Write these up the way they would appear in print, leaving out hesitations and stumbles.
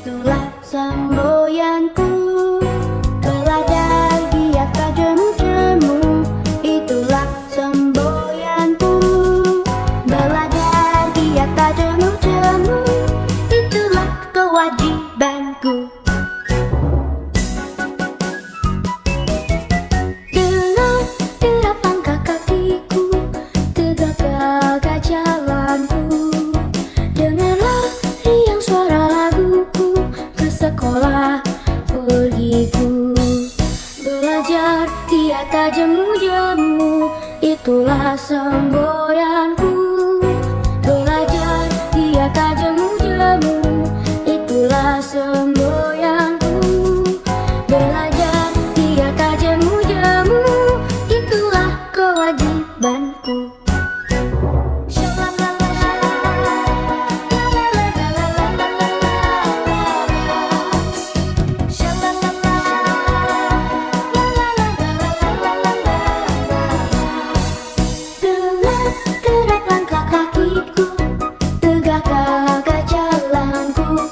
itulah semboyanku. Belajar giat tak jemu-jemu, itulah semboyanku. Belajar giat tak jemu-jemu, itulah kewajibanku. Dengan derap langkah kakiku, tegak gagah jalanku. Dengarlah riang suara laguku, ke sekolah pergiku. Belajar tiada tak jemu-jemu, itulah semboyanku. Belajar tiada tak jemu-jemu, itulah semboyanku. Belajar tiada tak jemu-jemu, itulah kewajibanku. Dengan derap langkah kakiku, tegak gagah jalanku.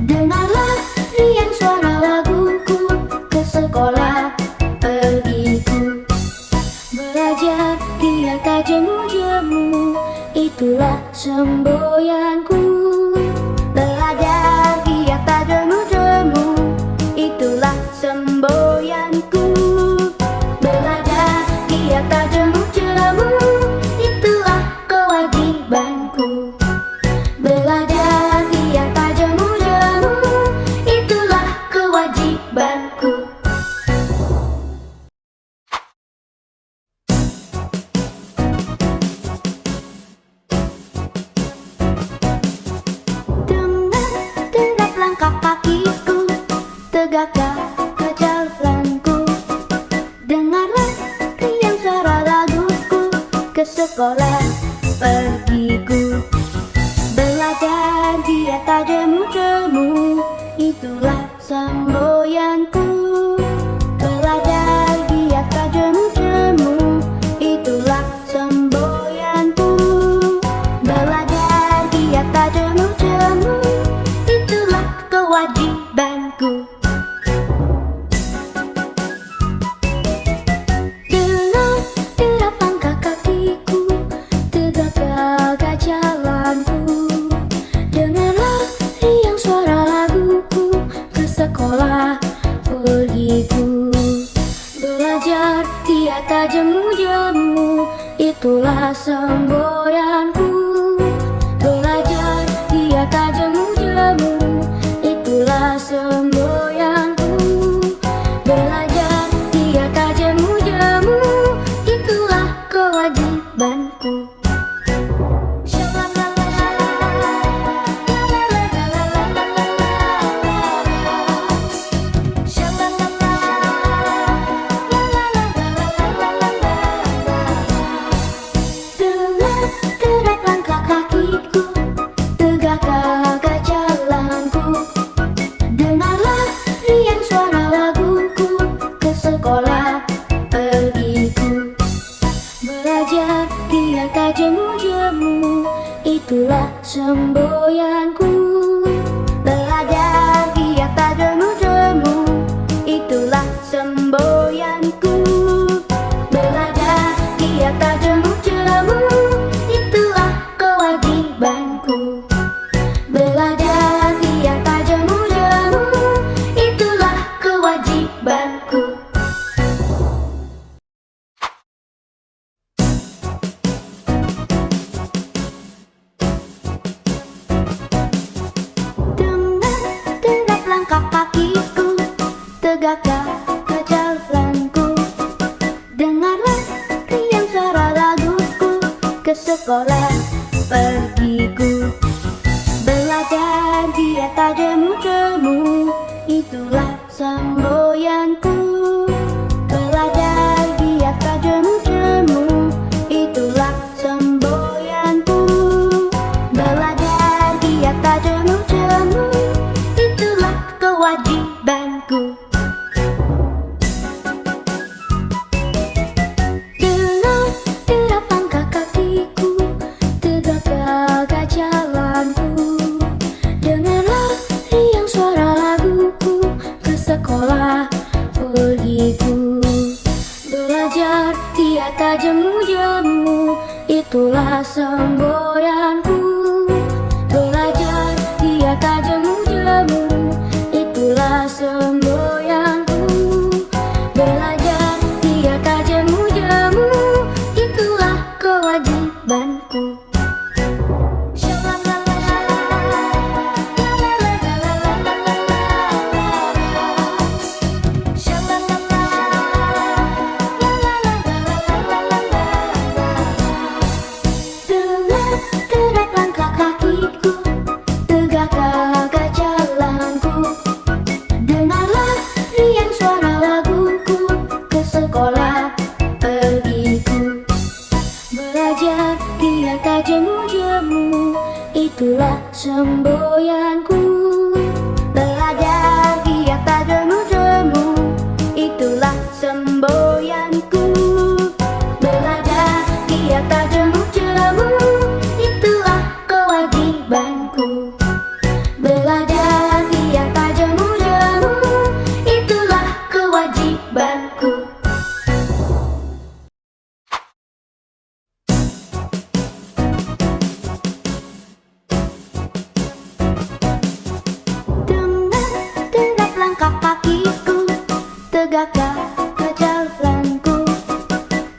Dengarlah riang suara laguku, ke sekolah pergiku. Belajar dia tak jemu-jemu, itulah semboyanku. Belajar dia tak jemu-jemu, itulah semboyanku. Belajar dia tak jemu-jemu, itulah kewajibanku. Belajar dia tak jemu-jemu, itulah kewajibanku. Dengan derap langkah kakiku, tegak gagah jalanku. Dengarlah riang suara laguku, ke sekolah pergiku. Belajar dia tak jemu-jemu, itulah semboyanku. Belajar dia tak jemu-jemu, itulah semboyanku. Belajar dia tak jemu-jemu, itulah kewajibanku. Dengan derap langkah kakiku, tegak gagah jalanku. Dengarlah riang suara laguku, ke sekolah pergiku. Belajar tiada tak jemu-jemu, itulah semboyanku. Belajar tiada tak jemu-jemu, itulah semboyanku. Belajar tiada tak jemu-jemu, itulah kewajibanku. Dengan derap langkah kakiku, tegak gagah jalanku. Dengarlah riang suara laguku, ke sekolah pergiku. Belajar dia tak jemu-jemu, itulah semboyanku. Belajar dia tak jemu-jemu, itulah semboyanku. Belajar dia tak jemu-jemu, itulah kewajibanku. Belajar dia tak jemu-jemu, itulah kewajibanku. Dengan derap langkah kakiku, tegak gagah jalanku. Dengarlah riang suara laguku, ke sekolah pergiku. Belajar dia tak jemu-jemu, itulah semboyanku. Belajar dia tak jemu-jemu, itulah semboyanku. Belajar dia tak jemu-jemu, itulah kewajibanku. Dengan derap langkah kakiku, tegak gagah jalanku. Dengarlah riang langkah kakiku, tegaklah jalanku.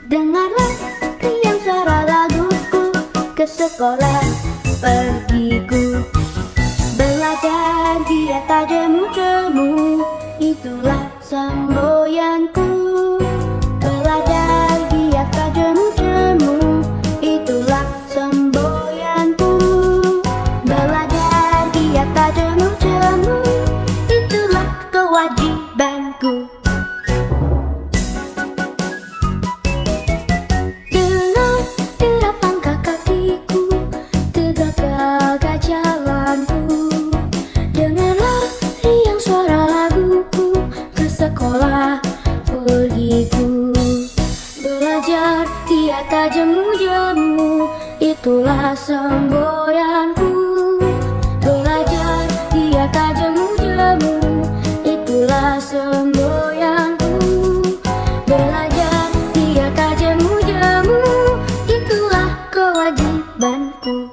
Dengarlah riang suara laguku, ke sekolah pergiku. Belajar di atas jemu-jemu, itulah semboyanku. Belajar di atas jemu-jemu, itulah semboyanku. Belajar di atas jemu-jemu, itulah kewajibanku. Dengar derap langkah kakiku, tegak-tegak jalanku. Dengarlah riang suara laguku, ke sekolah pergiku. Belajar di atas jemu-jemu, itulah semboyanku. Belajar di atas jemu-jemu, itulah semboyanku. Belajar di atas jemu-jemu, itulah kewajibanku.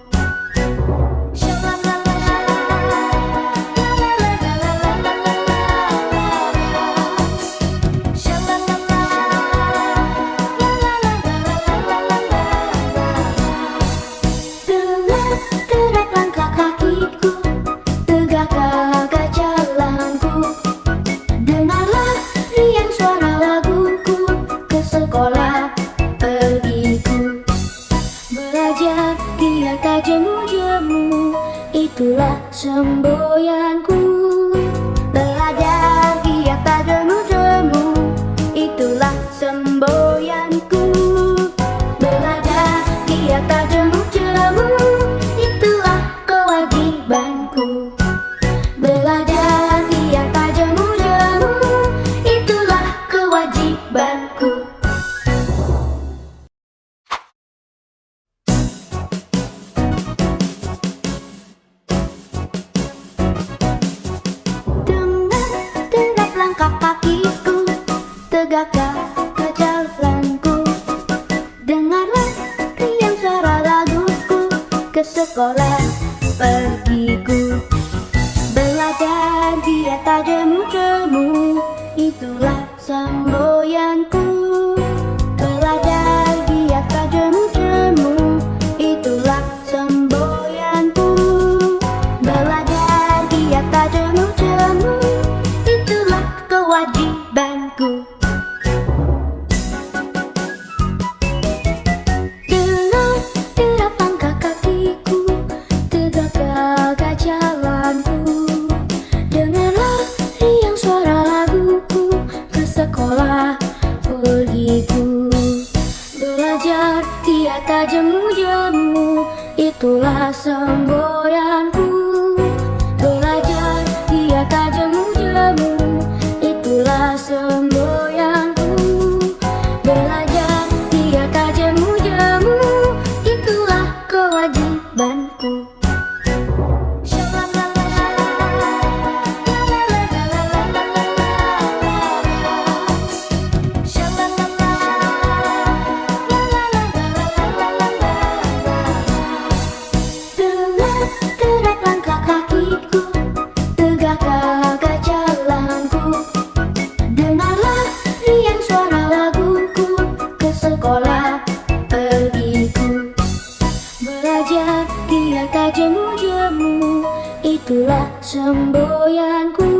Dengar derap langkah kakiku, tegak-tegak jalanku. Dengarlah riang suara laguku, ke sekolah pergiku. Belajar di atas jemu-jemu, itulah semboyanku. Belajar di atas jemu-jemu, itulah semboyanku. Belajar di atas jemu-jemu, itulah kewajibanku. Belajar di atas jemu-jemu, itulah kewajibanku. Dengar derap langkah kakiku, tegak-tegak jalanku. Dengarlah riang suara laguku, ke sekolah pergiku. Belajar di atas jemu-jemu, itulah semboyanku. Belajar di atas jemu-jemu, itulah semboyanku. Belajar di atas jemu-jemu, itulah kewajibanku. Dengar derap langkah kakiku, tegak-tegak jalanku. Dengarlah riang suara laguku, ke sekolah pergiku. Belajar di atas jemu-jemu, itulah semboyanku. Belajar di atas jemu-jemu, itulah semboyanku. Belajar di atas jemu-jemu, itulah kewajibanku. Dengar derap langkah kakiku, tegak-tegak jalanku. Dengarlah riang suara laguku, ke sekolah pergiku. Belajar di atas jemu-jemu, itulah semboyanku.